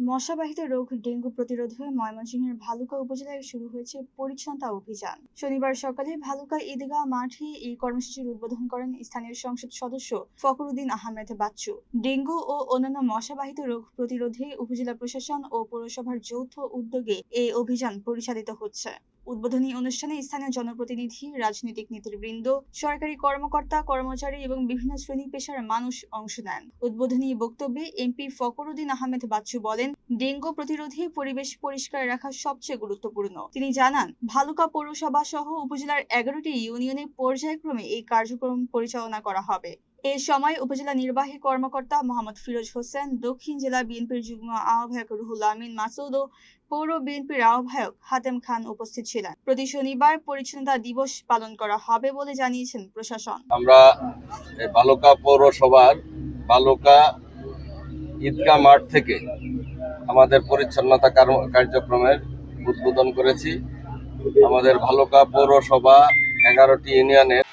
মশাবাহিত রোগ ডেঙ্গু প্রতিরোধে ময়মনসিংহের ভালুকা উপজেলায় শুরু হয়েছে পরিচ্ছন্নতা অভিযান। শনিবার সকালে ভালুকা ঈদগাহ মাঠে এই কর্মসূচির উদ্বোধন করেন স্থানীয় সংসদ সদস্য ফখরুদ্দিন আহমেদ বাচ্চু। ডেঙ্গু ও অন্যান্য মশাবাহিত রোগ প্রতিরোধে উপজেলা প্রশাসন ও পৌরসভার যৌথ উদ্যোগে এই অভিযান পরিচালিত হচ্ছে। উদ্বোধনী অনুষ্ঠানে স্থানীয় জনপ্রতিনিধি, রাজনৈতিক নেতৃবৃন্দ, সরকারি কর্মকর্তা কর্মচারী এবং বিভিন্ন শ্রেণী পেশার মানুষ অংশ নেন। উদ্বোধনী বক্তব্যে এমপি ফখরুদ্দিন আহমেদ বাচ্চু বলেন, ডেঙ্গু প্রতিরোধে পরিবেশ পরিষ্কার রাখা সবচেয়ে গুরুত্বপূর্ণ। তিনি জানান, ভালুকা পৌরসভা সহ উপজেলার 11টি ইউনিয়নে পর্যায়ক্রমে এই কার্যক্রম পরিচালনা করা হবে। এ সময় উপজেলা নির্বাহী কর্মকর্তা মোহাম্মদ ফিরোজ হোসেন, দক্ষিণ জেলা বিএনপির যুগ্ম আহ্বায়ক রুহুল আমিন মাসুদ ও পৌর বিএনপির আহ্বায়ক হাতেম খান উপস্থিত ছিলেন। প্রতি শনিবার পরিচ্ছন্নতা দিবস পালন করা হবে বলে জানিয়েছেন প্রশাসন। আমরা ভালুকা পৌরসভার ভালুকা ঈদগাহ মাঠ থেকে আমাদের পরিচ্ছন্নতা কার্যক্রমের উদ্বোধন করেছি। আমাদের ভালুকা পৌরসভা 11টি ইউনিয়নের